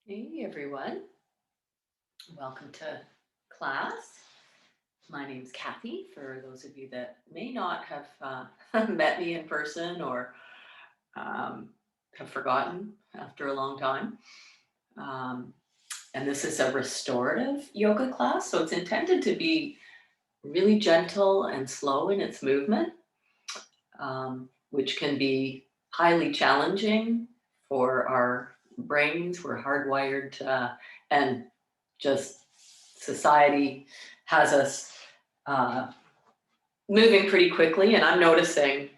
Hey everyone, welcome to class. My name's Kathy. For those of you that may not have met me in person or um, have forgotten after a long time. Um, and this is a restorative yoga class, so it's intended to be really gentle and slow in its movement, which can be highly challenging for our brains. We're hardwired and just society has us uh, moving pretty quickly. And I'm noticing,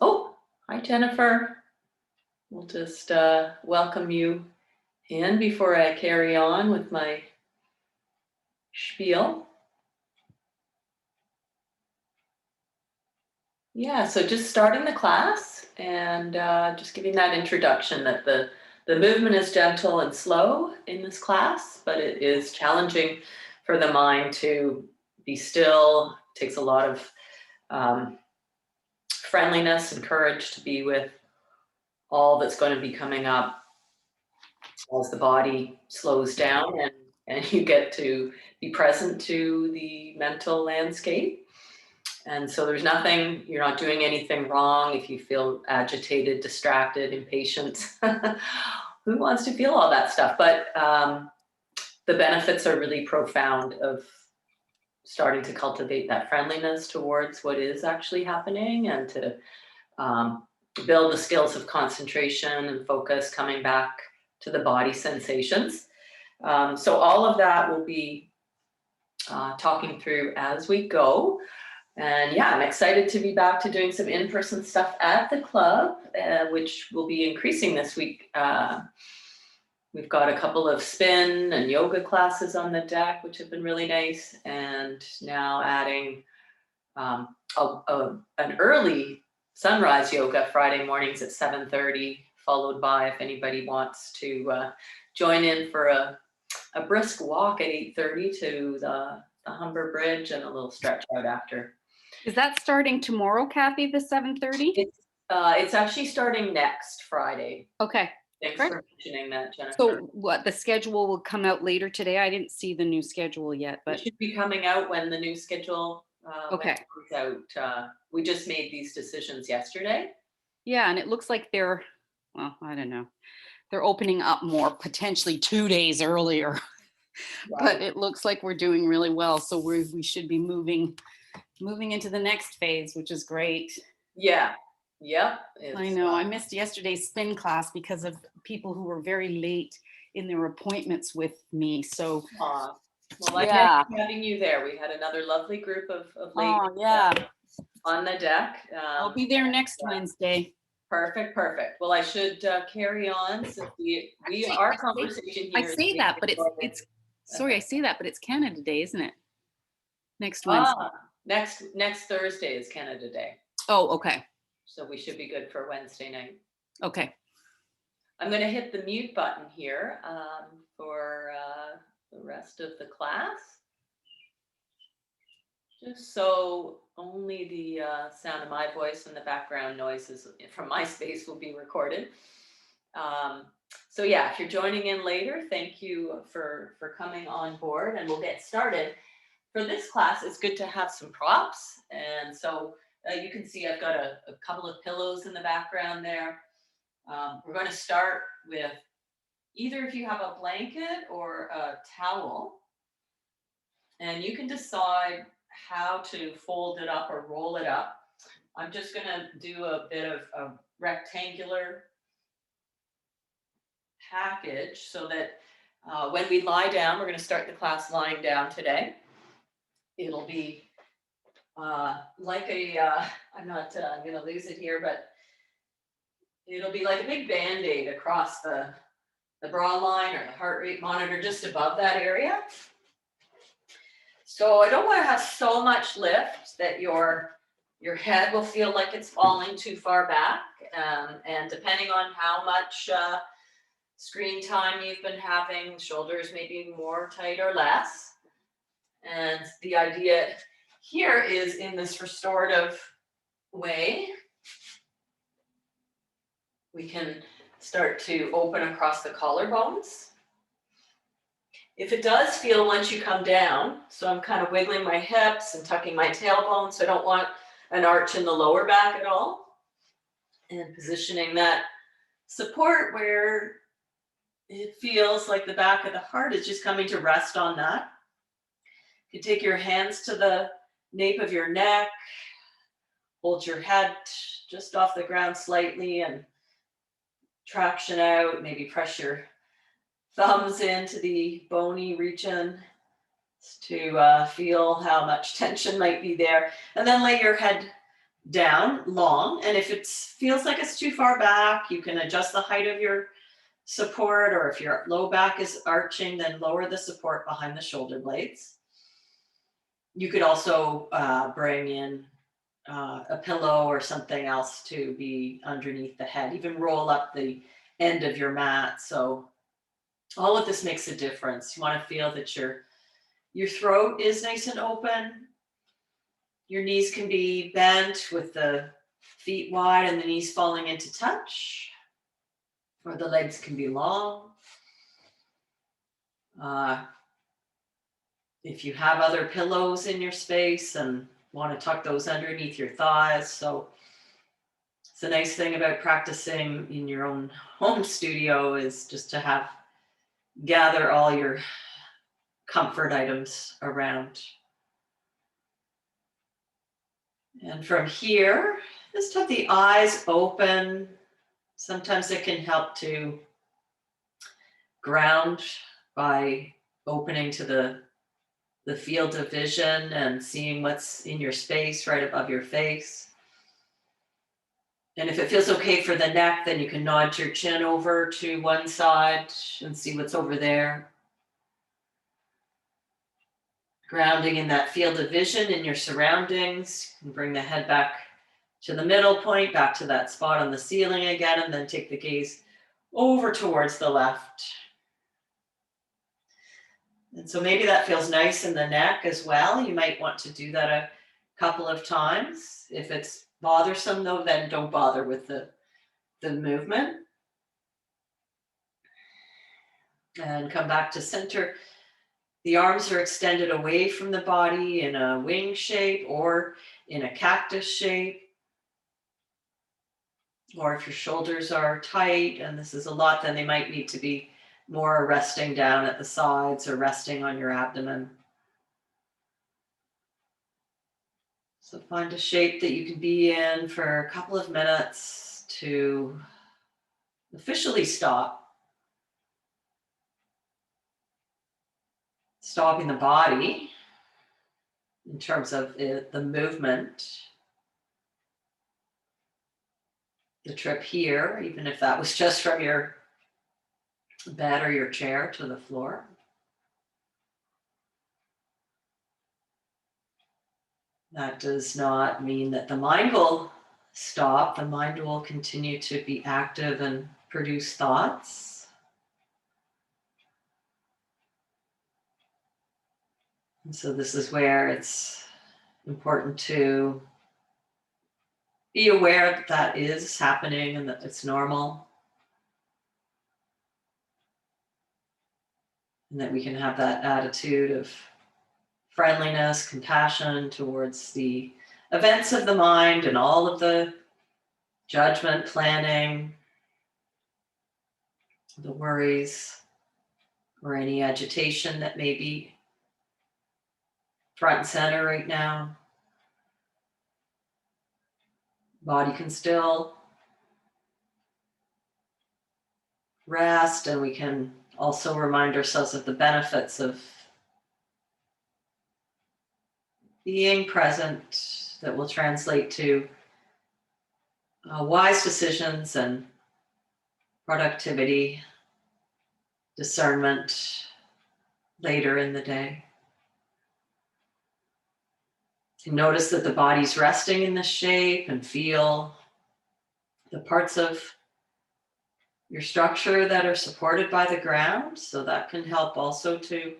oh, hi, Jennifer. We'll just welcome you in before I carry on with my spiel. Yeah, so just starting the class and just giving that introduction that the movement is gentle and slow in this class, but it is challenging for the mind to be still. It takes a lot of um, friendliness and courage to be with all that's going to be coming up as the body slows down and you get to be present to the mental landscape. And so there's nothing, you're not doing anything wrong if you feel agitated, distracted, impatient. Who wants to feel all that stuff? But the benefits are really profound of starting to cultivate that friendliness towards what is actually happening and to um, build the skills of concentration and focus coming back to the body sensations. So all of that will be talking through as we go. And yeah, I'm excited to be back to doing some in-person stuff at the club, which will be increasing this week. We've got a couple of spin and yoga classes on the deck, which have been really nice. And now adding an early sunrise yoga Friday mornings at 7:30, followed by, if anybody wants to join in for a brisk walk at 8:30 to the Humber Bridge and a little stretch out after. Is that starting tomorrow, Kathy, the 7:30? It's actually starting next Friday. Okay. Thanks Great. for mentioning that, Jennifer. So what, the schedule will come out later today? I didn't see the new schedule yet, It but should be coming out when the new schedule when okay. it comes out. We just made these decisions yesterday. Yeah, and it looks like well, I don't know. They're opening up more, potentially 2 days earlier. But Right. it looks like we're doing really well. So we should be moving into the next phase, which is great. Yeah. Yep. I know. I missed yesterday's spin class because of people who were very late in their appointments with me. So Well, I missed yeah. having you there. We had another lovely group of ladies Oh yeah. on the deck. I'll be there next Wednesday. Perfect, perfect. Well, I should carry on since our conversation I here is say being that, but recorded. sorry, I say that, but it's Canada Day, isn't it? Next Wednesday. Next Thursday is Canada Day, Oh, okay. so we should be good for Wednesday night. Okay. I'm going to hit the mute button here for the rest of the class, just so only the sound of my voice and the background noises from my space will be recorded. So yeah, if you're joining in later, thank you for coming on board, and we'll get started. For this class, it's good to have some props, and so you can see I've got a couple of pillows in the background there. We're going to start with either if you have a blanket or a towel, and you can decide how to fold it up or roll it up. I'm just going to do a bit of a rectangular package so that when we lie down, we're going to start the class lying down today. It'll be like I'm not going to lose it here, but it'll be like a big Band-Aid across the bra line or the heart rate monitor just above that area. So I don't want to have so much lift that your head will feel like it's falling too far back. And depending on how much screen time you've been having, shoulders may be more tight or less. And the idea here is in this restorative way, we can start to open across the collarbones. If it does feel once you come down, so I'm kind of wiggling my hips and tucking my tailbone, so I don't want an arch in the lower back at all. And positioning that support where it feels like the back of the heart is just coming to rest on that. You take your hands to the nape of your neck, hold your head just off the ground slightly and traction out, maybe press your thumbs into the bony region to feel how much tension might be there. And then lay your head down long. And if it feels like it's too far back, you can adjust the height of your support, or if your low back is arching, then lower the support behind the shoulder blades. You could also bring in a pillow or something else to be underneath the head, even roll up the end of your mat. So all of this makes a difference. You want to feel that your throat is nice and open. Your knees can be bent with the feet wide and the knees falling into touch, or the legs can be long. If you have other pillows in your space and want to tuck those underneath your thighs. So it's a nice thing about practicing in your own home studio is just to gather all your comfort items around. And from here, just have the eyes open. Sometimes it can help to ground by opening to the field of vision and seeing what's in your space right above your face. And if it feels okay for the neck, then you can nod your chin over to one side and see what's over there. Grounding in that field of vision in your surroundings. You can bring the head back to the middle point, back to that spot on the ceiling again, and then take the gaze over towards the left. And so maybe that feels nice in the neck as well. You might want to do that a couple of times. If it's bothersome though, then don't bother with the movement. And come back to center. The arms are extended away from the body in a wing shape or in a cactus shape. Or if your shoulders are tight, and this is a lot, then they might need to be more resting down at the sides or resting on your abdomen. So find a shape that you can be in for a couple of minutes to officially stop. Stopping the body in terms of the movement. The trip here, even if that was just from your bed or your chair to the floor. That does not mean that the mind will stop. The mind will continue to be active and produce thoughts. And so this is where it's important to be aware that that is happening and that it's normal. And that we can have that attitude of friendliness, compassion towards the events of the mind and all of the judgment, planning, the worries, or any agitation that may be front and center right now. Body can still rest, and we can also remind ourselves of the benefits of being present that will translate to wise decisions and productivity, discernment later in the day. You notice that the body's resting in this shape and feel the parts of your structure that are supported by the ground. So that can help also to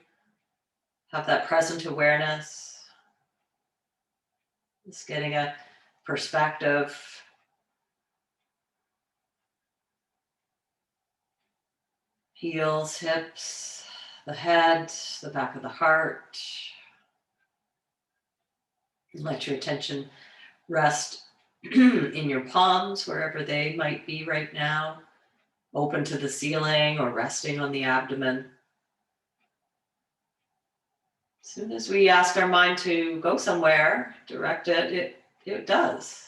have that present awareness. Just getting a perspective heels, hips, the head, the back of the heart. Let your attention rest in your palms, wherever they might be right now, open to the ceiling or resting on the abdomen. As soon as we ask our mind to go somewhere, direct it does.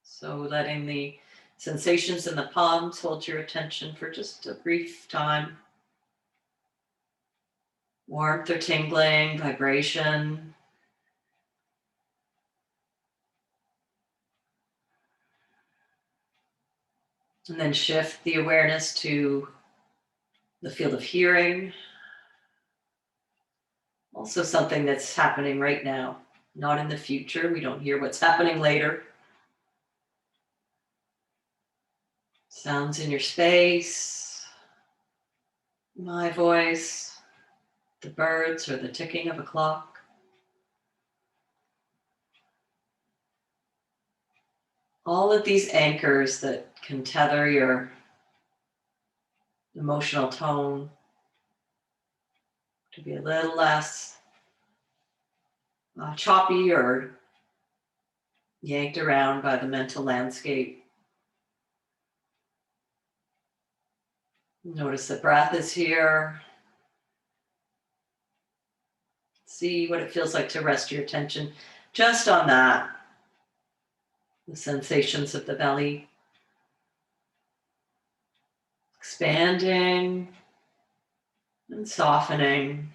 So letting the sensations in the palms hold your attention for just a brief time. Warmth or tingling, vibration. And then shift the awareness to the field of hearing. Also something that's happening right now, not in the future. We don't hear what's happening later. Sounds in your space, my voice, the birds, or the ticking of a clock. All of these anchors that can tether your emotional tone to be a little less choppy or yanked around by the mental landscape. Notice the breath is here. See what it feels like to rest your attention just on that. The sensations of the belly expanding and softening.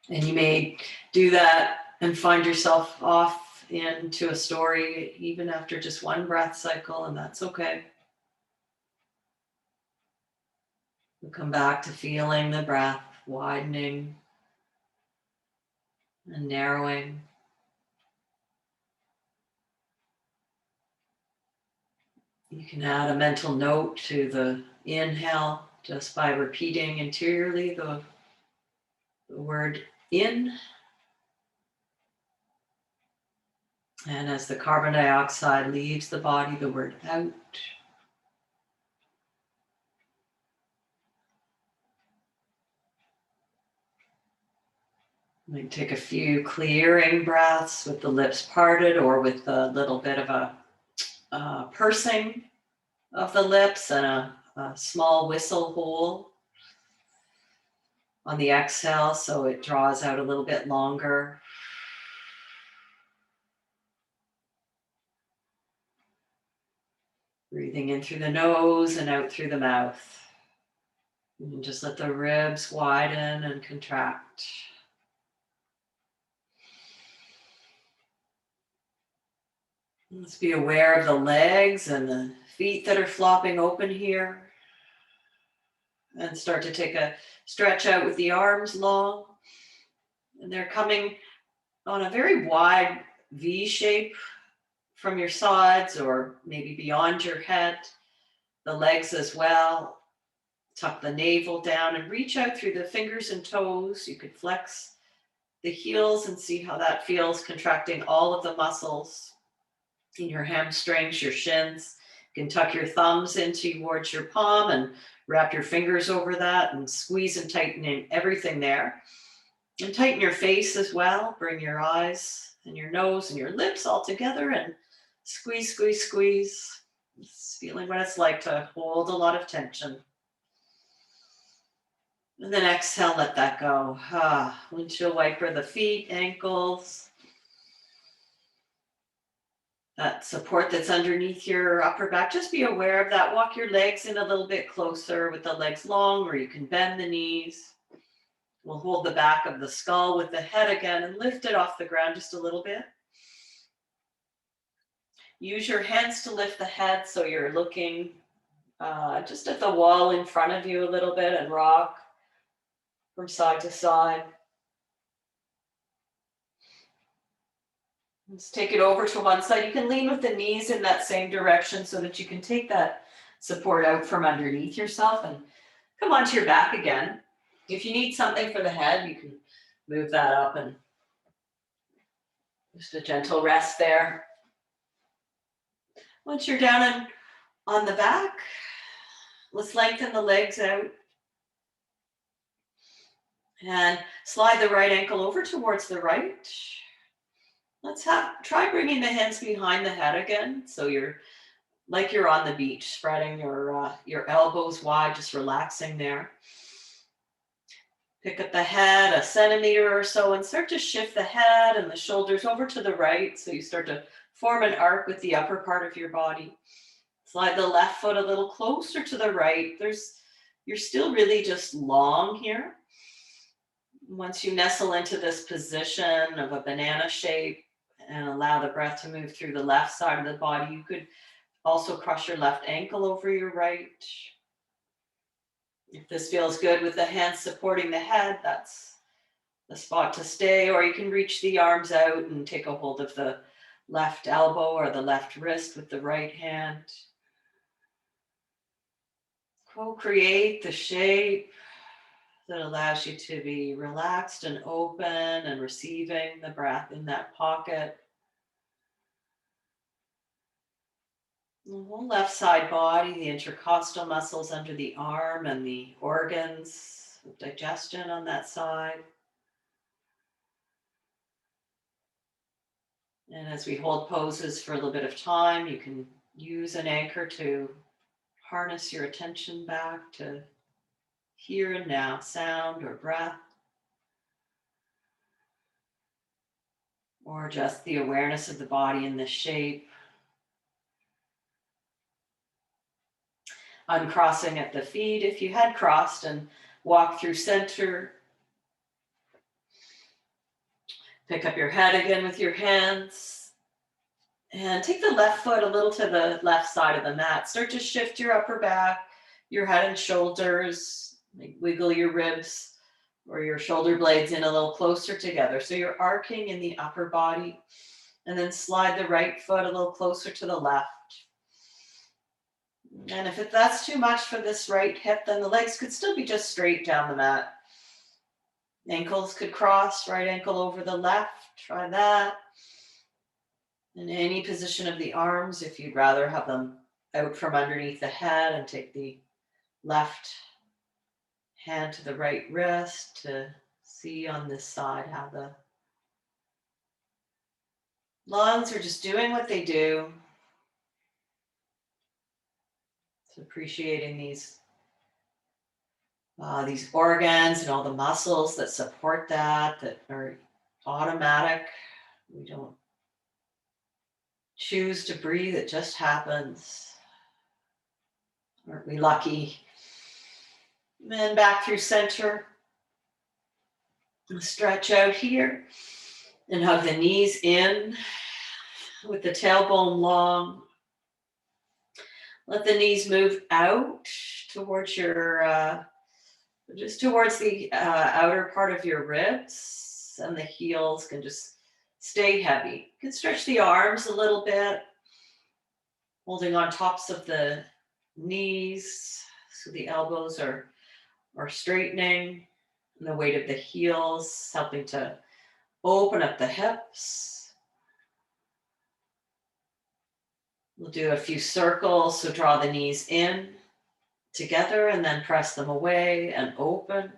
And you may do that and find yourself off into a story even after just one breath cycle, and that's okay. We'll come back to feeling the breath widening and narrowing. You can add a mental note to the inhale just by repeating interiorly the word in. And as the carbon dioxide leaves the body, the word out. You can take a few clearing breaths with the lips parted or with a little bit of a pursing of the lips and a small whistle hole on the exhale so it draws out a little bit longer. Breathing in through the nose and out through the mouth. And just let the ribs widen and contract. Let's be aware of the legs and the feet that are flopping open here. And start to take a stretch out with the arms long. And they're coming on a very wide V shape from your sides or maybe beyond your head. The legs as well. Tuck the navel down and reach out through the fingers and toes. You could flex the heels and see how that feels, contracting all of the muscles in your hamstrings, your shins. You can tuck your thumbs in towards your palm and wrap your fingers over that and squeeze and tighten in everything there. And tighten your face as well. Bring your eyes and your nose and your lips all together and squeeze, squeeze, squeeze. Just feeling what it's like to hold a lot of tension. And then exhale, let that go. Windshield wiper the feet, ankles. That support that's underneath your upper back, just be aware of that. Walk your legs in a little bit closer with the legs long, or you can bend the knees. We'll hold the back of the skull with the head again and lift it off the ground just a little bit. Use your hands to lift the head so you're looking just at the wall in front of you a little bit and rock from side to side. Let's take it over to one side. You can lean with the knees in that same direction so that you can take that support out from underneath yourself and come onto your back again. If you need something for the head, you can move that up and just a gentle rest there. Once you're down on the back, let's lengthen the legs out and slide the right ankle over towards the right. Let's try bringing the hands behind the head again. So you're like you're on the beach, spreading your elbows wide, just relaxing there. Pick up the head a centimeter or so and start to shift the head and the shoulders over to the right. So you start to form an arc with the upper part of your body. Slide the left foot a little closer to the right. You're still really just long here. Once you nestle into this position of a banana shape and allow the breath to move through the left side of the body, you could also cross your left ankle over your right. If this feels good with the hands supporting the head, that's the spot to stay, or you can reach the arms out and take a hold of the left elbow or the left wrist with the right hand. Co-create the shape that allows you to be relaxed and open and receiving the breath in that pocket. The whole left side body, the intercostal muscles under the arm and the organs, digestion on that side. And as we hold poses for a little bit of time, you can use an anchor to harness your attention back to here and now, sound or breath, or just the awareness of the body in this shape. Uncrossing at the feet if you had crossed, and walk through center. Pick up your head again with your hands and take the left foot a little to the left side of the mat. Start to shift your upper back, your head and shoulders. Wiggle your ribs or your shoulder blades in a little closer together. So you're arcing in the upper body, and then slide the right foot a little closer to the left. And if that's too much for this right hip, then the legs could still be just straight down the mat. Ankles could cross, right ankle over the left. Try that. In any position of the arms, if you'd rather have them out from underneath the head, and take the left hand to the right wrist to see on this side how the lungs are just doing what they do. So appreciating these organs and all the muscles that support that are automatic. We don't choose to breathe, it just happens. Aren't we lucky? And then back through center. Stretch out here and hug the knees in with the tailbone long. Let the knees move out towards just towards the outer part of your ribs, and the heels can just stay heavy. You can stretch the arms a little bit, holding on tops of the knees so the elbows are straightening, and the weight of the heels helping to open up the hips. We'll do a few circles, so draw the knees in together and then press them away and open.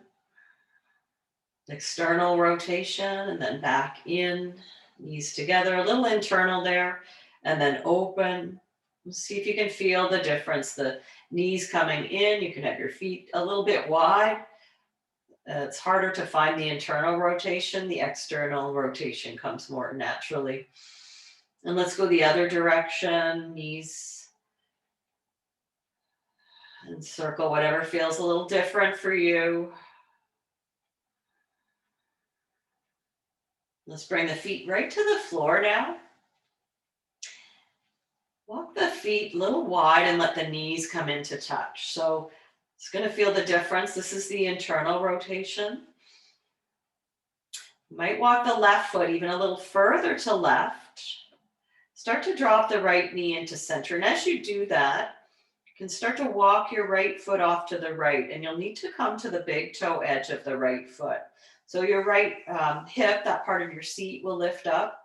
External rotation and then back in, knees together, a little internal there, and then open. See if you can feel the difference. The knees coming in, you can have your feet a little bit wide. It's harder to find the internal rotation. The external rotation comes more naturally. And let's go the other direction, knees and circle, whatever feels a little different for you. Let's bring the feet right to the floor now. Walk the feet a little wide and let the knees come into touch. So it's going to feel the difference. This is the internal rotation. You might walk the left foot even a little further to left. Start to drop the right knee into center. And as you do that, you can start to walk your right foot off to the right, and you'll need to come to the big toe edge of the right foot. So your right hip, that part of your seat, will lift up.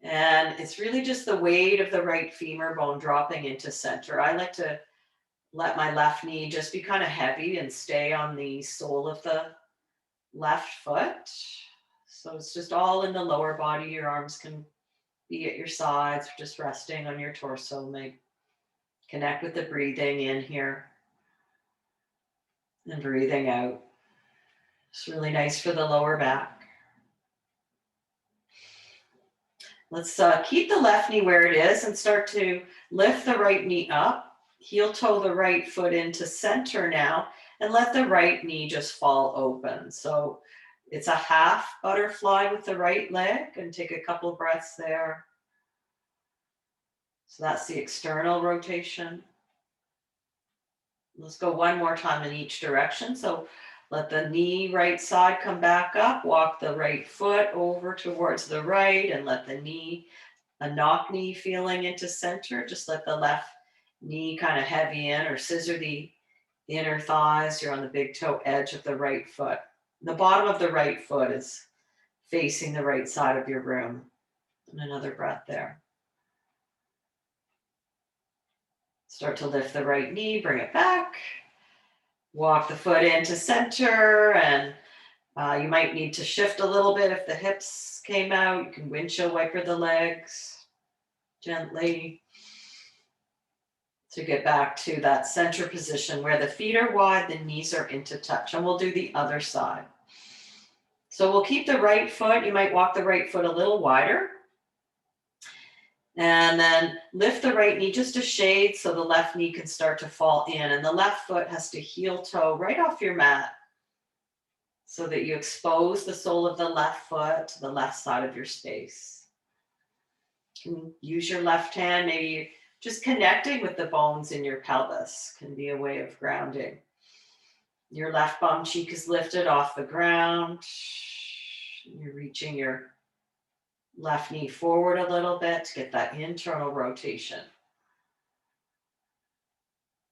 And it's really just the weight of the right femur bone dropping into center. I like to let my left knee just be kind of heavy and stay on the sole of the left foot. So it's just all in the lower body. Your arms can be at your sides, just resting on your torso. Make connect with the breathing in here and breathing out. It's really nice for the lower back. Let's keep the left knee where it is and start to lift the right knee up. Heel toe the right foot into center now and let the right knee just fall open. So it's a half butterfly with the right leg, and take a couple breaths there. So that's the external rotation. Let's go one more time in each direction. So let the knee right side come back up, walk the right foot over towards the right, and let the knee, a knock knee feeling into center. Just let the left knee kind of heavy in, or scissor the inner thighs. You're on the big toe edge of the right foot. The bottom of the right foot is facing the right side of your room. And another breath there. Start to lift the right knee, bring it back. Walk the foot into center, and you might need to shift a little bit if the hips came out. You can windshield wiper the legs gently to get back to that center position where the feet are wide, the knees are into touch. And we'll do the other side. So we'll keep the right foot. You might walk the right foot a little wider. And then lift the right knee just a shade so the left knee can start to fall in. And the left foot has to heel toe right off your mat so that you expose the sole of the left foot to the left side of your space. You can use your left hand, maybe just connecting with the bones in your pelvis can be a way of grounding. Your left bum cheek is lifted off the ground. You're reaching your left knee forward a little bit to get that internal rotation.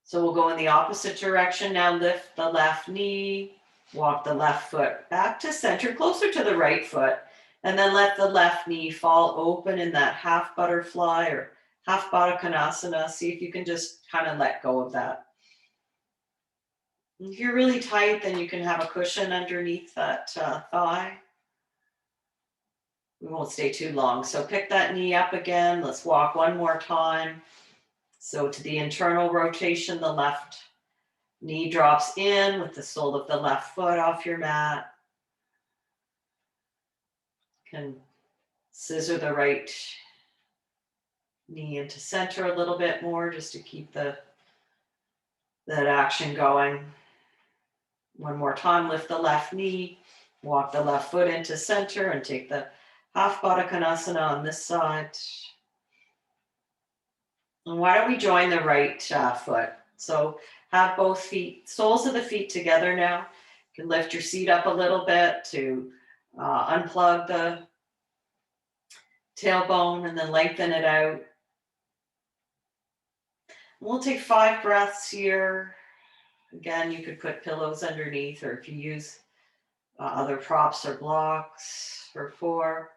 So we'll go in the opposite direction now. Lift the left knee, walk the left foot back to center, closer to the right foot, and then let the left knee fall open in that half butterfly or half Baddha Konasana. See if you can just kind of let go of that. If you're really tight, then you can have a cushion underneath that thigh. We won't stay too long. So pick that knee up again. Let's walk one more time. So to the internal rotation, the left knee drops in with the sole of the left foot off your mat. You can scissor the right knee into center a little bit more just to keep that action going. One more time, lift the left knee, walk the left foot into center, and take the half Baddha Konasana on this side. And why don't we join the right foot? So have both feet, soles of the feet together now. You can lift your seat up a little bit to unplug the tailbone and then lengthen it out. We'll take 5 breaths here. Again, you could put pillows underneath, or if you use other props or blocks for 4.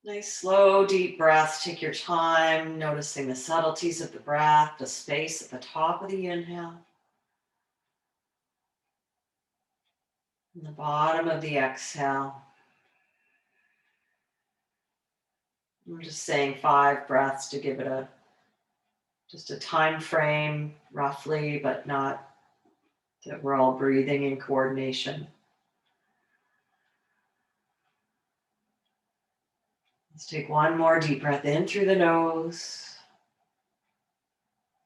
Nice, slow, deep breaths. Take your time, noticing the subtleties of the breath, the space at the top of the inhale, and the bottom of the exhale. I'm just saying 5 breaths to give it just a time frame, roughly, but not that we're all breathing in coordination. Let's take one more deep breath in through the nose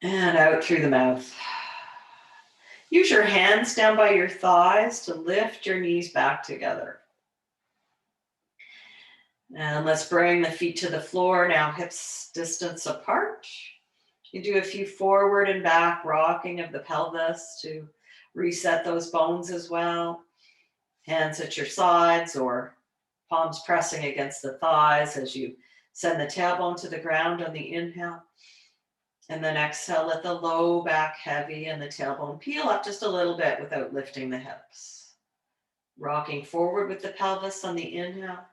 and out through the mouth. Use your hands down by your thighs to lift your knees back together. And let's bring the feet to the floor now, hips distance apart. You do a few forward and back rocking of the pelvis to reset those bones as well. Hands at your sides or palms pressing against the thighs as you send the tailbone to the ground on the inhale. And then exhale, let the low back heavy and the tailbone peel up just a little bit without lifting the hips. Rocking forward with the pelvis on the inhale.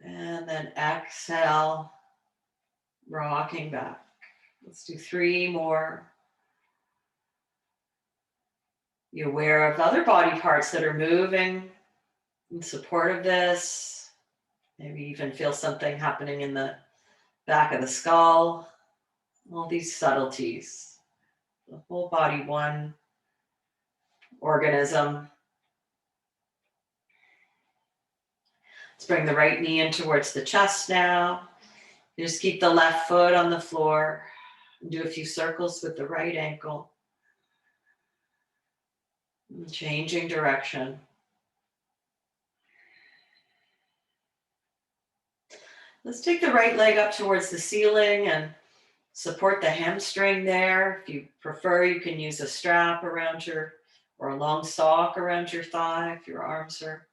And then exhale, rocking back. Let's do 3 more. Be aware of other body parts that are moving in support of this. Maybe even feel something happening in the back of the skull. All these subtleties. The whole body, one organism. Let's bring the right knee in towards the chest now. You just keep the left foot on the floor. And do a few circles with the right ankle. Changing direction. Let's take the right leg up towards the ceiling and support the hamstring there. If you prefer, you can use a strap around or a long sock around your thigh if your arms are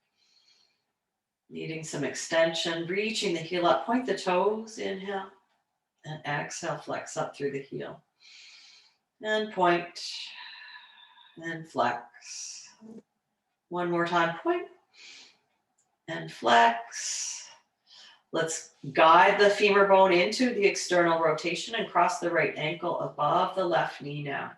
needing some extension. Reaching the heel up, point the toes, inhale, and exhale, flex up through the heel. And point, and flex. One more time, point, and flex. Let's guide the femur bone into the external rotation and cross the right ankle above the left knee now.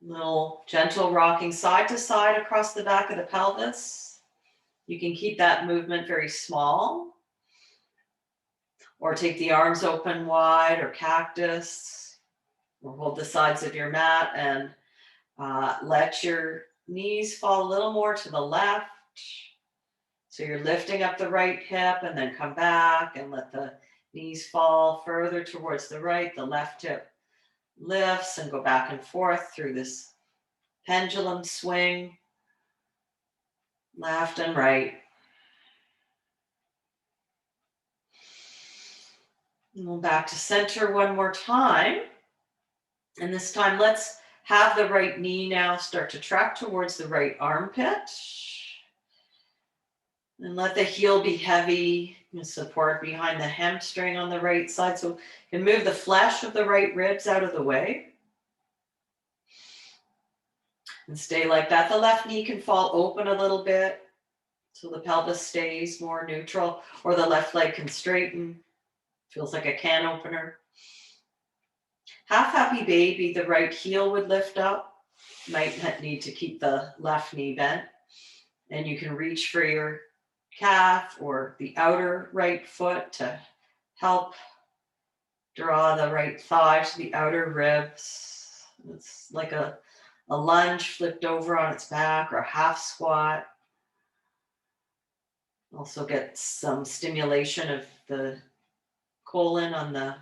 Little gentle rocking side to side across the back of the pelvis. You can keep that movement very small, or take the arms open wide, or cactus, or hold the sides of your mat and let your knees fall a little more to the left. So you're lifting up the right hip and then come back and let the knees fall further towards the right. The left hip lifts and go back and forth through this pendulum swing, left and right. And we'll back to center one more time. And this time, let's have the right knee now start to track towards the right armpit. And let the heel be heavy and support behind the hamstring on the right side. So you can move the flesh of the right ribs out of the way. And stay like that. The left knee can fall open a little bit so the pelvis stays more neutral, or the left leg can straighten. Feels like a can opener. Half happy baby, the right heel would lift up. Might need to keep the left knee bent. And you can reach for your calf or the outer right foot to help draw the right thigh to the outer ribs. It's like a lunge flipped over on its back, or a half squat. Also get some stimulation of the colon on the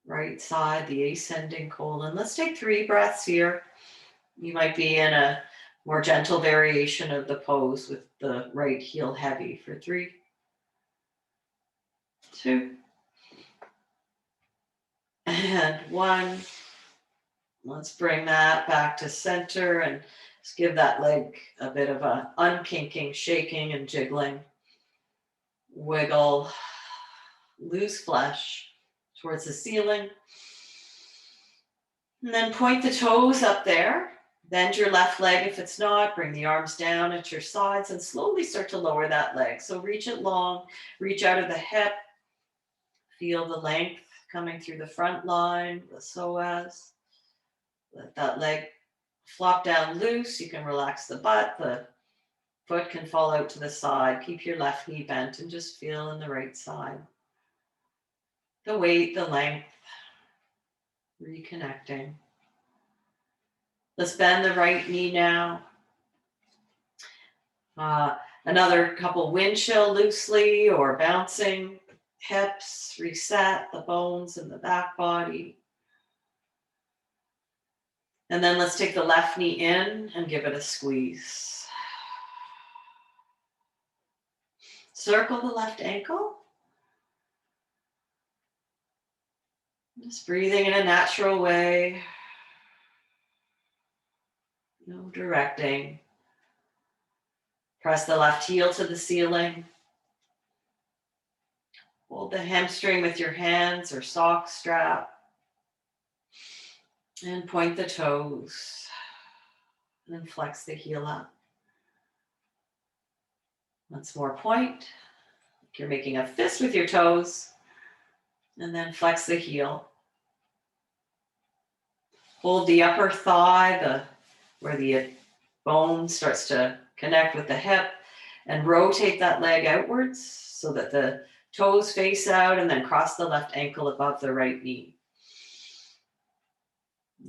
right side, the ascending colon. Let's take 3 breaths here. You might be in a more gentle variation of the pose with the right heel heavy for 3, 2, and 1. Let's bring that back to center and just give that leg a bit of a unkinking, shaking and jiggling. Wiggle, loose flesh towards the ceiling. And then point the toes up there. Bend your left leg if it's not. Bring the arms down at your sides and slowly start to lower that leg. So reach it long, reach out of the hip. Feel the length coming through the front line, the psoas. Let that leg flop down loose. You can relax the butt. The foot can fall out to the side. Keep your left knee bent and just feel in the right side. The weight, the length, reconnecting. Let's bend the right knee now. Another couple wind chill loosely or bouncing hips, reset the bones in the back body. And then let's take the left knee in and give it a squeeze. Circle the left ankle. Just breathing in a natural way. No directing. Press the left heel to the ceiling. Hold the hamstring with your hands or sock strap. And point the toes. And then flex the heel up. Once more, point. You're making a fist with your toes. And then flex the heel. Hold the upper thigh, where the bone starts to connect with the hip, and rotate that leg outwards so that the toes face out, and then cross the left ankle above the right knee.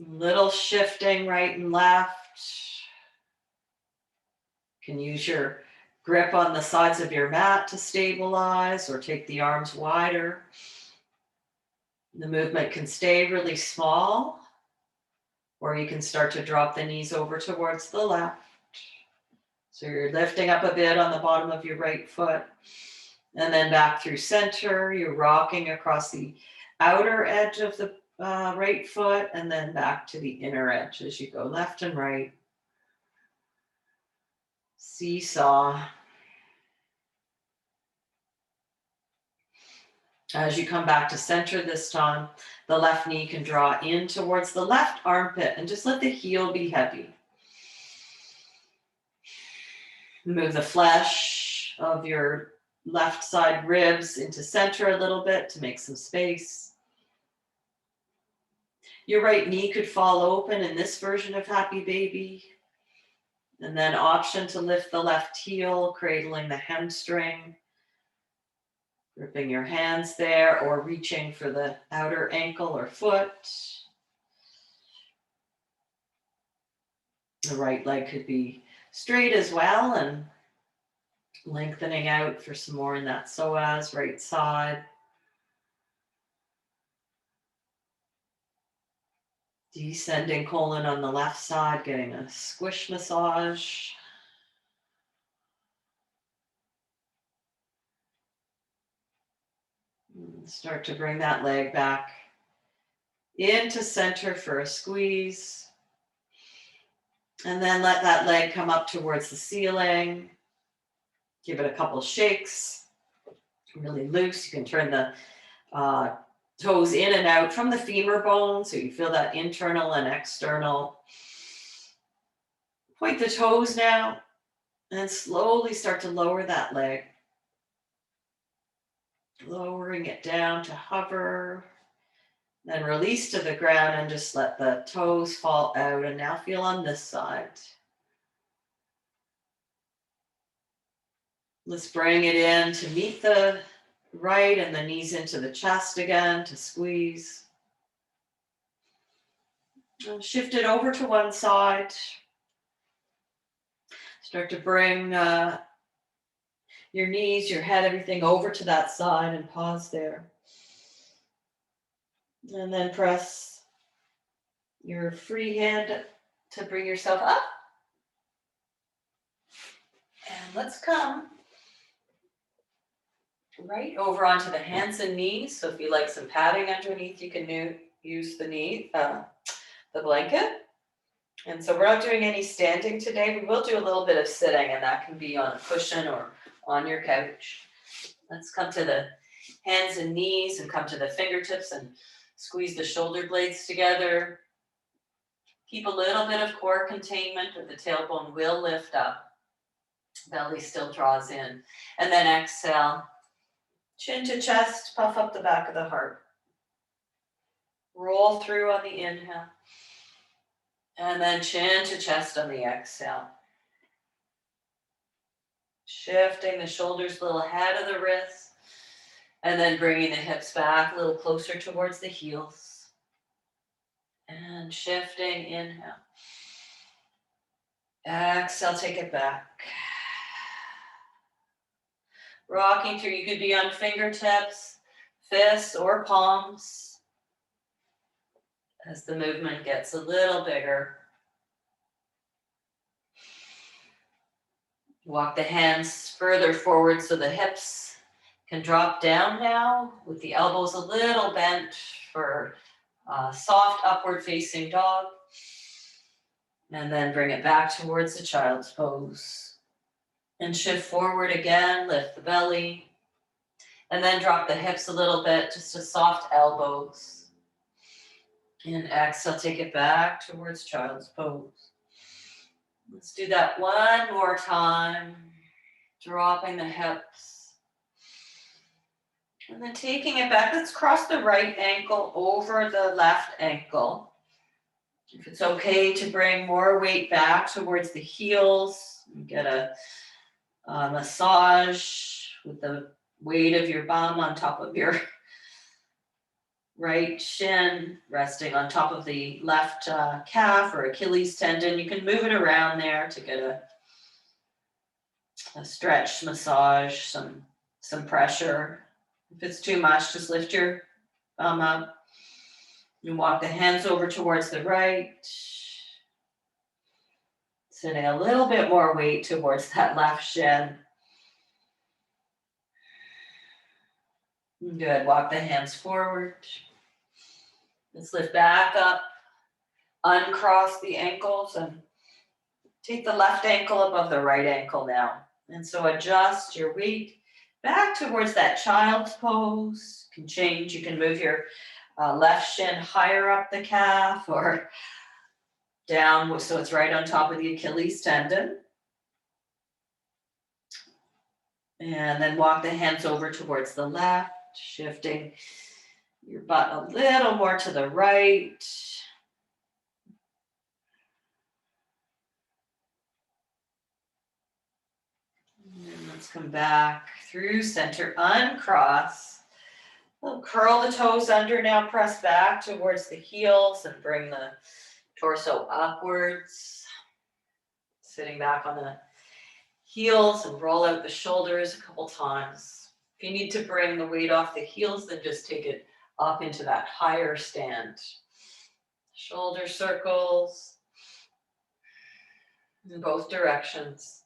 Little shifting right and left. You can use your grip on the sides of your mat to stabilize, or take the arms wider. The movement can stay really small, or you can start to drop the knees over towards the left. So you're lifting up a bit on the bottom of your right foot, and then back through center. You're rocking across the outer edge of the right foot, and then back to the inner edge as you go left and right. Seesaw. As you come back to center this time, the left knee can draw in towards the left armpit, and just let the heel be heavy. Move the flesh of your left side ribs into center a little bit to make some space. Your right knee could fall open in this version of Happy Baby. And then option to lift the left heel, cradling the hamstring. Gripping your hands there, or reaching for the outer ankle or foot. The right leg could be straight as well, and lengthening out for some more in that psoas, right side. Descending colon on the left side, getting a squish massage. Start to bring that leg back into center for a squeeze. And then let that leg come up towards the ceiling. Give it a couple shakes. Really loose. You can turn the toes in and out from the femur bone, so you feel that internal and external. Point the toes now, and slowly start to lower that leg. Lowering it down to hover. Then release to the ground and just let the toes fall out. And now feel on this side. Let's bring it in to meet the right, and the knees into the chest again to squeeze. And shift it over to one side. Start to bring your knees, your head, everything over to that side, and pause there. And then press your free hand to bring yourself up. And let's come right over onto the hands and knees. So if you like some padding underneath, you can use the blanket. And so we're not doing any standing today. We will do a little bit of sitting, and that can be on a cushion or on your couch. Let's come to the hands and knees, and come to the fingertips, and squeeze the shoulder blades together. Keep a little bit of core containment, or the tailbone will lift up. Belly still draws in. And then exhale. Chin to chest, puff up the back of the heart. Roll through on the inhale. And then chin to chest on the exhale. Shifting the shoulders a little ahead of the wrists. And then bringing the hips back a little closer towards the heels. And shifting, inhale. Exhale, take it back. Rocking through, you could be on fingertips, fists, or palms as the movement gets a little bigger. Walk the hands further forward so the hips can drop down now, with the elbows a little bent for soft upward facing dog. And then bring it back towards the child's pose. And shift forward again, lift the belly. And then drop the hips a little bit, just to soft elbows. And exhale, take it back towards child's pose. Let's do that one more time. Dropping the hips. And then taking it back. Let's cross the right ankle over the left ankle. If it's okay to bring more weight back towards the heels, get a massage with the weight of your bum on top of your right shin, resting on top of the left calf or Achilles tendon. You can move it around there to get a stretch, massage, some pressure. If it's too much, just lift your bum up. You walk the hands over towards the right. Sending a little bit more weight towards that left shin. Good. Walk the hands forward. Let's lift back up. Uncross the ankles and take the left ankle above the right ankle now. And so adjust your weight back towards that child's pose. You can change. You can move your left shin higher up the calf or down so it's right on top of the Achilles tendon. And then walk the hands over towards the left, shifting your butt a little more to the right. And let's come back through center, uncross. We'll curl the toes under now, press back towards the heels and bring the torso upwards. Sitting back on the heels and roll out the shoulders a couple times. If you need to bring the weight off the heels, then just take it up into that higher stand. Shoulder circles in both directions.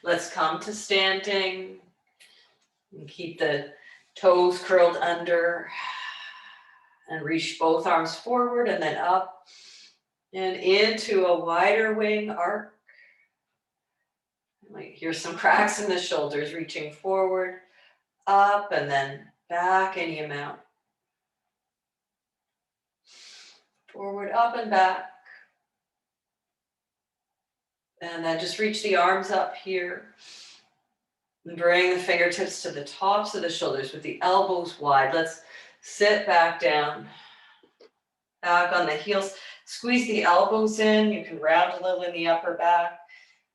Let's come to standing and keep the toes curled under and reach both arms forward and then up and into a wider wing arc. You might hear some cracks in the shoulders, reaching forward, up, and then back any amount. Forward, up, and back. And then just reach the arms up here. And bring the fingertips to the tops of the shoulders with the elbows wide. Let's sit back down. Back on the heels. Squeeze the elbows in. You can round a little in the upper back.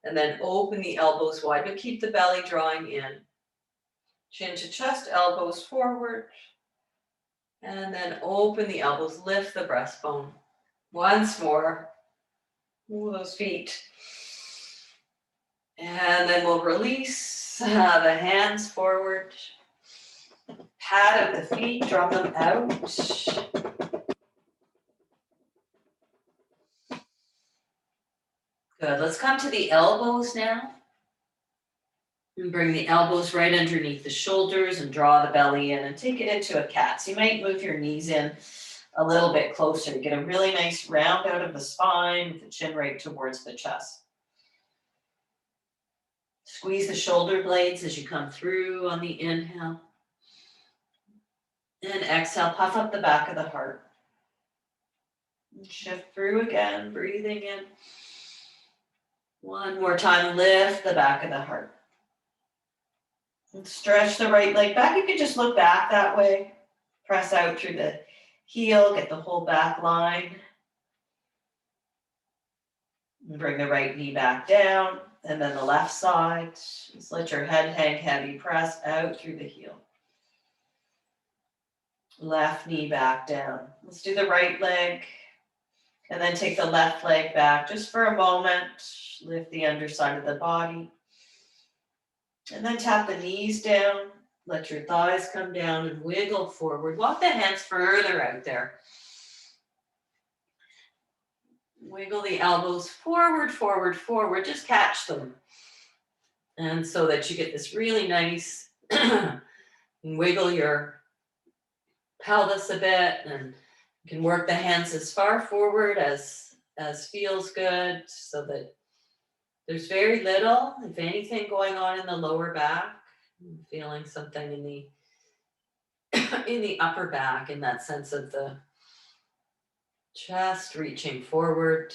And then open the elbows wide, but keep the belly drawing in. Chin to chest, elbows forward. And then open the elbows, lift the breastbone. Once more. Move those feet. And then we'll release the hands forward. Pat at the feet, draw them out. Good, let's come to the elbows now. And bring the elbows right underneath the shoulders and draw the belly in and take it into a cat. So you might move your knees in a little bit closer to get a really nice round out of the spine with the chin right towards the chest. Squeeze the shoulder blades as you come through on the inhale. And exhale, puff up the back of the heart. Shift through again, breathing in. One more time, lift the back of the heart. And stretch the right leg back. You can just look back that way. Press out through the heel, get the whole back line. And bring the right knee back down. And then the left side. Just let your head hang heavy. Press out through the heel. Left knee back down. Let's do the right leg. And then take the left leg back just for a moment. Lift the underside of the body. And then tap the knees down. Let your thighs come down and wiggle forward. Walk the hands further out there. Wiggle the elbows forward, forward, forward. Just catch them. And so that you get this really nice, wiggle your pelvis a bit, and you can work the hands as far forward as feels good, so that there's very little, if anything, going on in the lower back. I'm feeling something in the upper back, in that sense of the Just reaching forward.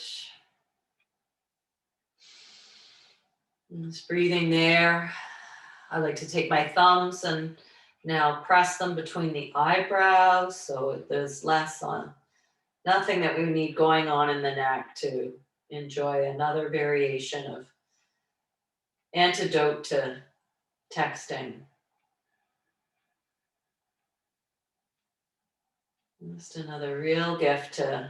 Just breathing there. I like to take my thumbs and now press them between the eyebrows so there's less on, nothing that we need going on in the neck to enjoy another variation of antidote to texting. Just another real gift to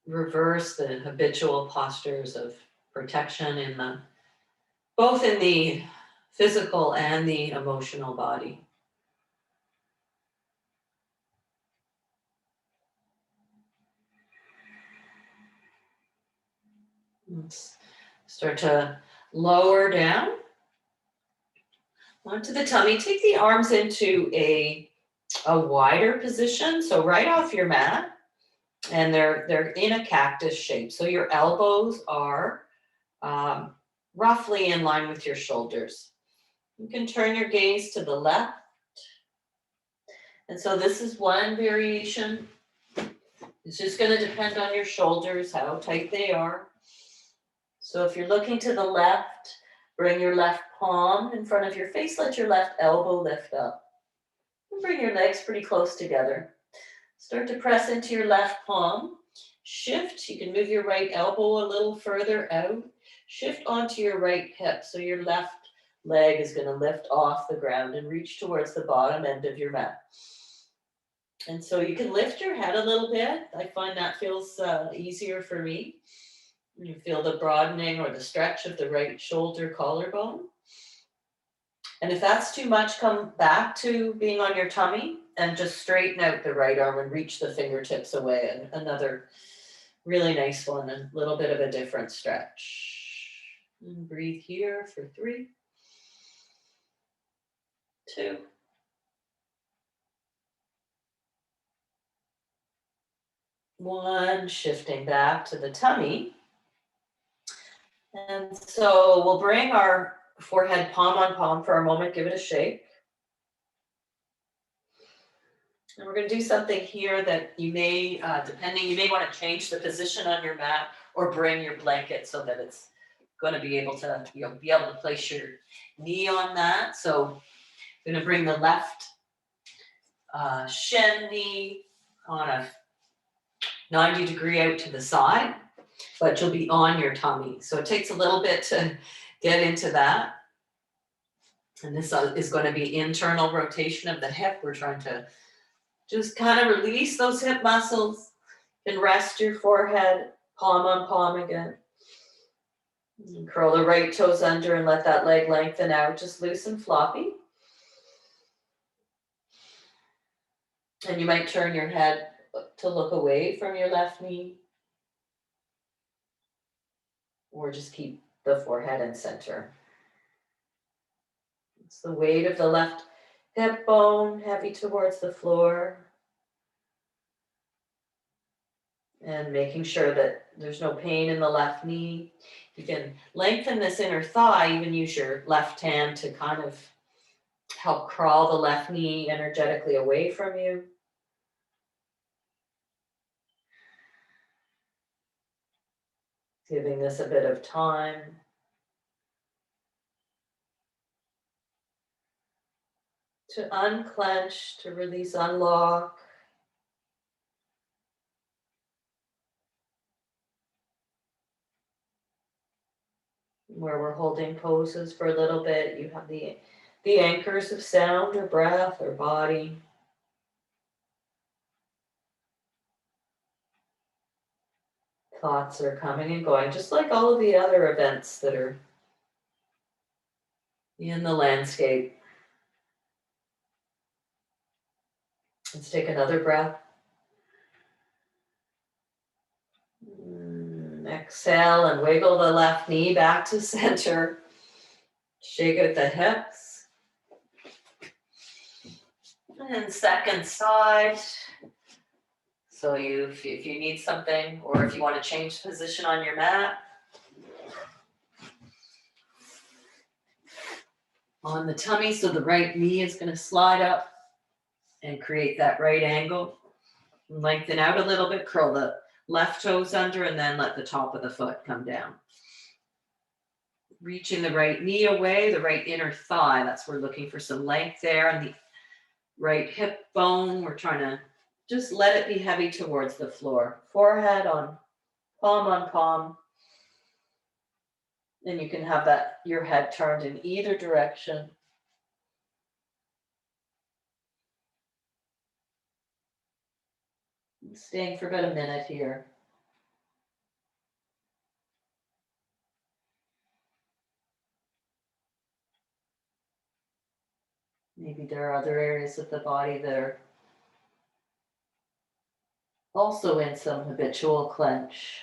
reverse the habitual postures of protection in the both in the physical and the emotional body. Let's start to lower down onto the tummy. Take the arms into a wider position, so right off your mat, and they're in a cactus shape. So your elbows are roughly in line with your shoulders. You can turn your gaze to the left. And so this is one variation. It's just going to depend on your shoulders, how tight they are. So if you're looking to the left, bring your left palm in front of your face. Let your left elbow lift up. And bring your legs pretty close together. Start to press into your left palm. Shift. You can move your right elbow a little further out. Shift onto your right hip. So your left leg is going to lift off the ground and reach towards the bottom end of your mat. And so you can lift your head a little bit. I find that feels easier for me. You feel the broadening or the stretch of the right shoulder collarbone. And if that's too much, come back to being on your tummy and just straighten out the right arm and reach the fingertips away. And another really nice one, a little bit of a different stretch. And breathe here for 3, 2, 1. Shifting back to the tummy. And so we'll bring our forehead palm on palm for a moment, give it a shake. And we're going to do something here that you may, you may want to change the position on your mat or bring your blanket so that it's going to be able to, be able to place your knee on that. So I'm going to bring the left shin knee on a 90 degree out to the side, but you'll be on your tummy. So it takes a little bit to get into that. And this is going to be internal rotation of the hip. We're trying to just kind of release those hip muscles and rest your forehead, palm on palm again. And curl the right toes under and let that leg lengthen out, just loose and floppy. And you might turn your head to look away from your left knee, or just keep the forehead and center. It's the weight of the left hip bone heavy towards the floor. And making sure that there's no pain in the left knee. You can lengthen this inner thigh, even use your left hand to kind of help crawl the left knee energetically away from you. Giving this a bit of time. To unclench, to release, unlock. Where we're holding poses for a little bit, you have the anchors of sound or breath or body. Thoughts are coming and going, just like all of the other events that are in the landscape. Let's take another breath. Exhale and wiggle the left knee back to center. Shake out the hips. And second side. So if you need something or if you want to change position on your mat. On the tummy, so the right knee is going to slide up and create that right angle. Lengthen out a little bit, curl the left toes under, and then let the top of the foot come down. Reaching the right knee away, the right inner thigh. That's we're looking for some length there. And the right hip bone, we're trying to just let it be heavy towards the floor. Forehead on palm. And you can have that your head turned in either direction. Staying for about a minute here. Maybe there are other areas of the body that are also in some habitual clench.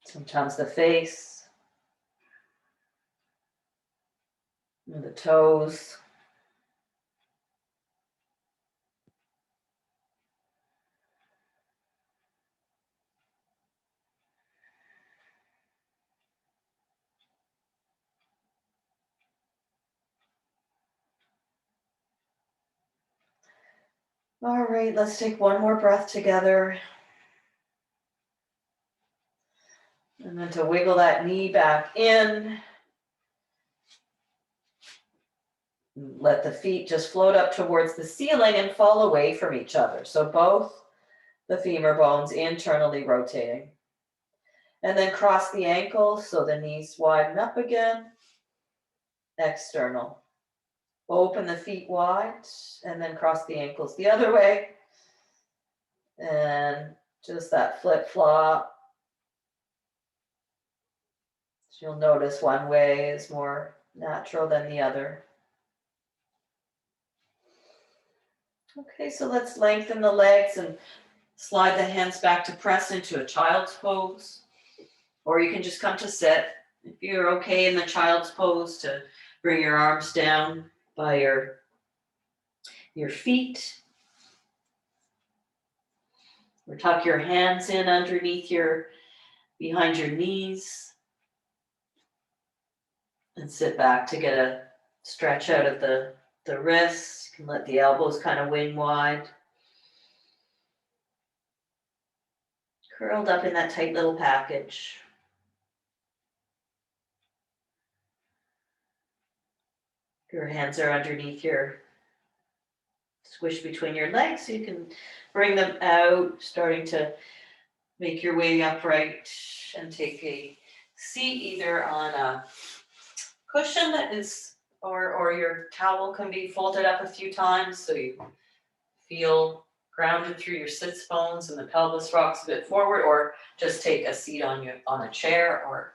Sometimes the face, and the toes. All right, let's take one more breath together. And then to wiggle that knee back in. Let the feet just float up towards the ceiling and fall away from each other. So both the femur bones internally rotating. And then cross the ankles so the knees widen up again. External. Open the feet wide and then cross the ankles the other way. And just that flip flop. So you'll notice one way is more natural than the other. Okay, so let's lengthen the legs and slide the hands back to press into a child's pose. Or you can just come to sit. If you're okay in the child's pose, to bring your arms down by your feet. Or tuck your hands in underneath behind your knees. And sit back to get a stretch out of the wrists. You can let the elbows kind of wing wide. Curled up in that tight little package. Your hands are underneath squish between your legs, so you can bring them out, starting to make your way upright and take a seat either on a cushion that is, or your towel can be folded up a few times so you feel grounded through your sits bones and the pelvis rocks a bit forward, or just take a seat on a chair or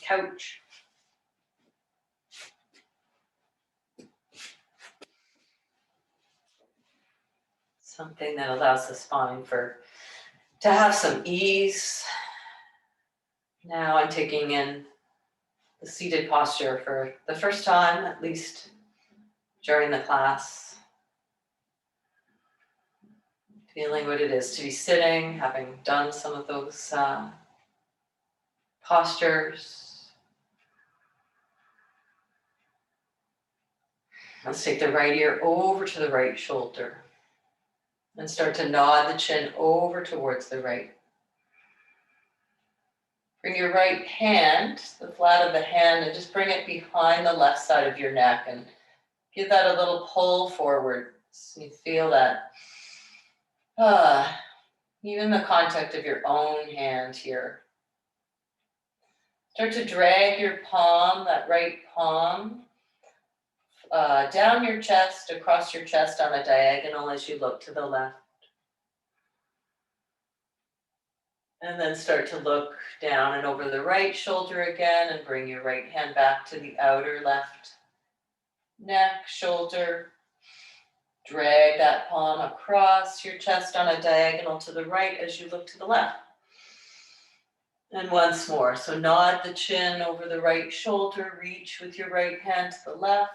couch. Something that allows the spine to have some ease. Now I'm taking in the seated posture for the first time, at least during the class. Feeling what it is to be sitting, having done some of those postures. Let's take the right ear over to the right shoulder and start to nod the chin over towards the right. Bring your right hand, the flat of the hand, and just bring it behind the left side of your neck and give that a little pull forward. So you feel that, even the contact of your own hand here. Start to drag your palm, that right palm, down your chest, across your chest on a diagonal as you look to the left. And then start to look down and over the right shoulder again and bring your right hand back to the outer left neck, shoulder. Drag that palm across your chest on a diagonal to the right as you look to the left. And once more, so nod the chin over the right shoulder, reach with your right hand to the left,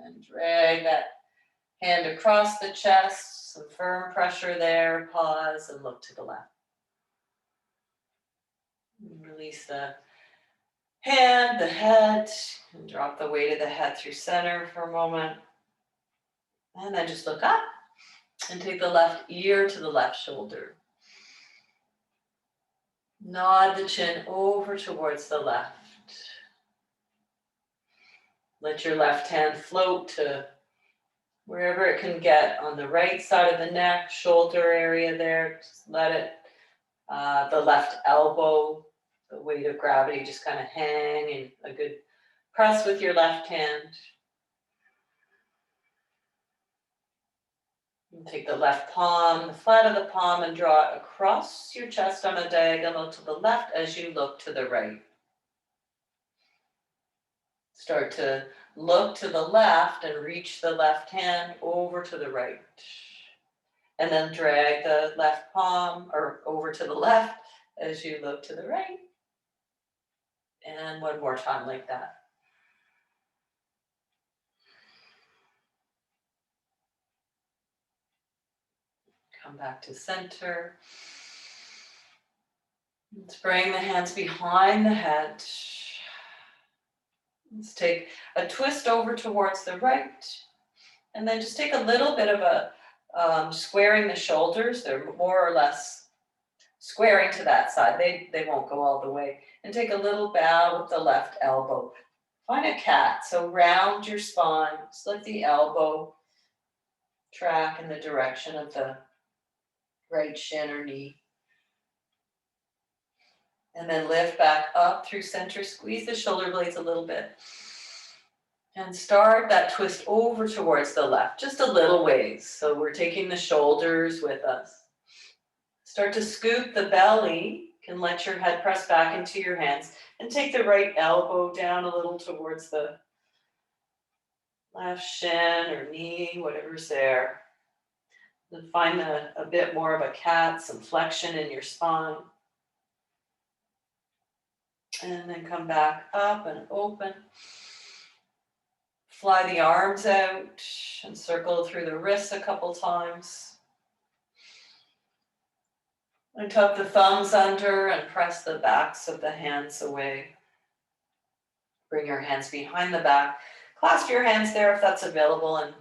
and drag that hand across the chest, some firm pressure there, pause and look to the left. Release the head, and drop the weight of the head through center for a moment. And then just look up and take the left ear to the left shoulder. Nod the chin over towards the left. Let your left hand float to wherever it can get on the right side of the neck, shoulder area there. Just let it, the left elbow, the weight of gravity just kind of hang in a good press with your left hand. And take the left palm, the flat of the palm, and draw it across your chest on a diagonal to the left as you look to the right. Start to look to the left and reach the left hand over to the right. And then drag the left palm or over to the left as you look to the right. And one more time like that. Come back to center. Let's bring the hands behind the head. Let's take a twist over towards the right. And then just take a little bit of a squaring the shoulders. They're more or less squaring to that side. They won't go all the way. And take a little bow with the left elbow. Find a cat. So round your spine. Just let the elbow track in the direction of the right shin or knee. And then lift back up through center. Squeeze the shoulder blades a little bit. And start that twist over towards the left, just a little ways. So we're taking the shoulders with us. Start to scoop the belly. You can let your head press back into your hands. And take the right elbow down a little towards the left shin or knee, whatever's there. Then find a bit more of a cat, some flexion in your spine. And then come back up and open. Fly the arms out and circle through the wrists a couple times. And tuck the thumbs under and press the backs of the hands away. Bring your hands behind the back. Clasp your hands there if that's available. And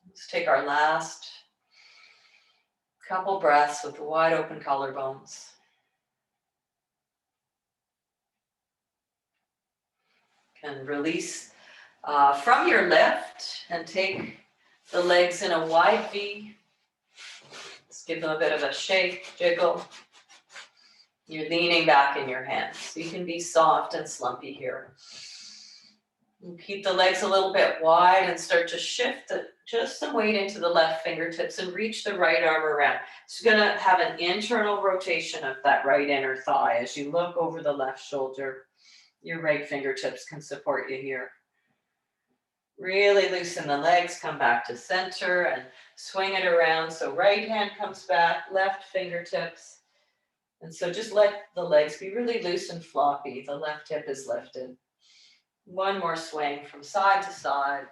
let's take our last couple breaths with the wide open collarbones. And release from your lift and take the legs in a wide V. Let's give them a bit of a shake, jiggle. You're leaning back in your hands. So you can be soft and slumpy here. And keep the legs a little bit wide and start to shift just some weight into the left fingertips and reach the right arm around. So you're gonna have an internal rotation of that right inner thigh as you look over the left shoulder. Your right fingertips can support you here. Really loosen the legs, come back to center and swing it around. So right hand comes back, left fingertips. And so just let the legs be really loose and floppy. The left hip is lifted. One more swing from side to side.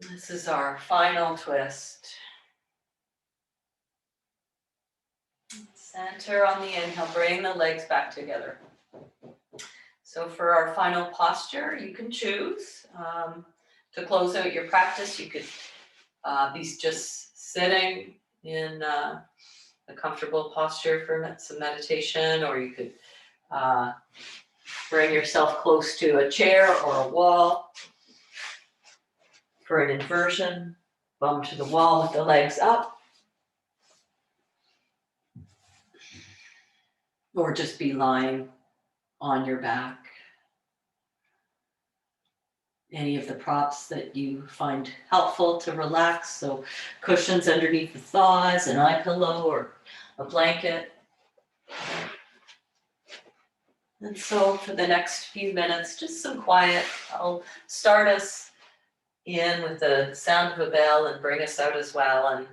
This is our final twist. Center on the inhale, bring the legs back together. So for our final posture, you can choose to close out your practice. You could be just sitting in a comfortable posture for some meditation, or you could bring yourself close to a chair or a wall for an inversion. Bum to the wall with the legs up. Or just be lying on your back. Any of the props that you find helpful to relax. So cushions underneath the thighs, an eye pillow or a blanket. And so for the next few minutes, just some quiet. I'll start us in with the sound of a bell and bring us out as well.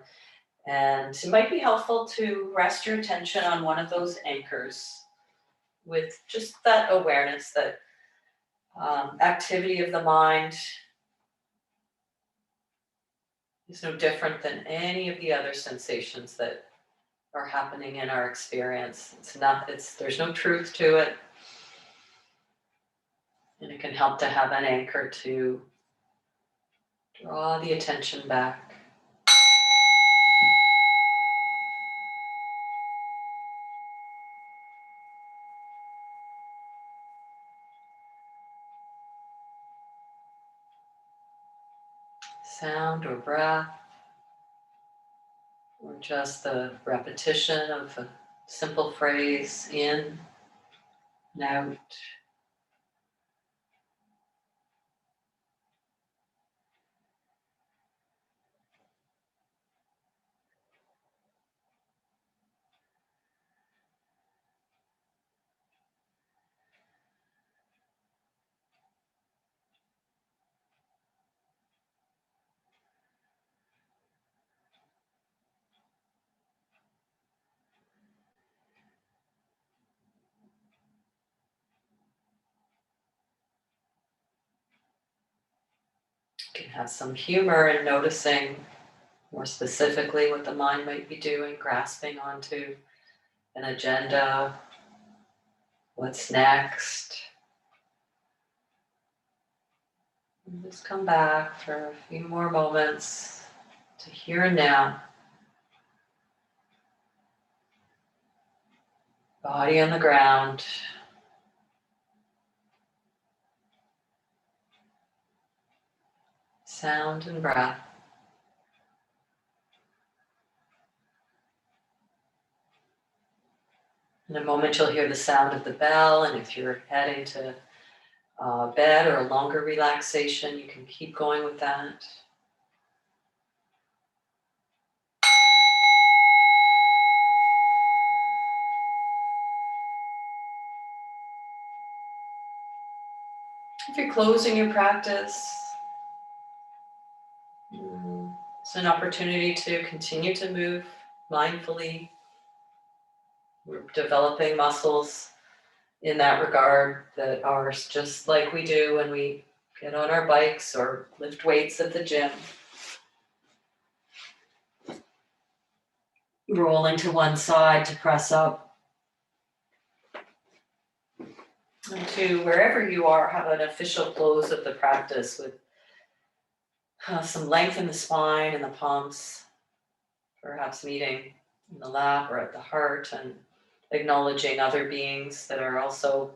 And it might be helpful to rest your attention on one of those anchors with just that awareness, that activity of the mind is no different than any of the other sensations that are happening in our experience. There's no truth to it. And it can help to have an anchor to draw the attention back. Sound or breath, or just the repetition of a simple phrase in and out. You can have some humor in noticing more specifically what the mind might be doing, grasping onto an agenda, what's next. And just come back for a few more moments to here and now. Body on the ground. Sound and breath. In a moment, you'll hear the sound of the bell, and if you're heading to bed or a longer relaxation, you can keep going with that. If you're closing your practice, it's an opportunity to continue to move mindfully. We're developing muscles in that regard that are just like we do when we get on our bikes or lift weights at the gym. Rolling to one side to press up. And to wherever you are, have an official close of the practice with some length in the spine and the palms, perhaps meeting in the lap or at the heart, and acknowledging other beings that are also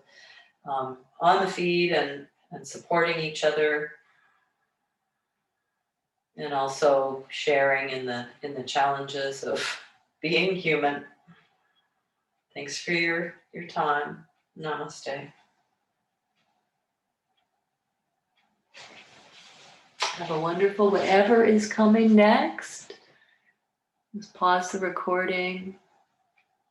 on the feet and supporting each other, and also sharing in the challenges of being human. Thanks for your time. Namaste. Have a wonderful whatever is coming next. Let's pause the recording.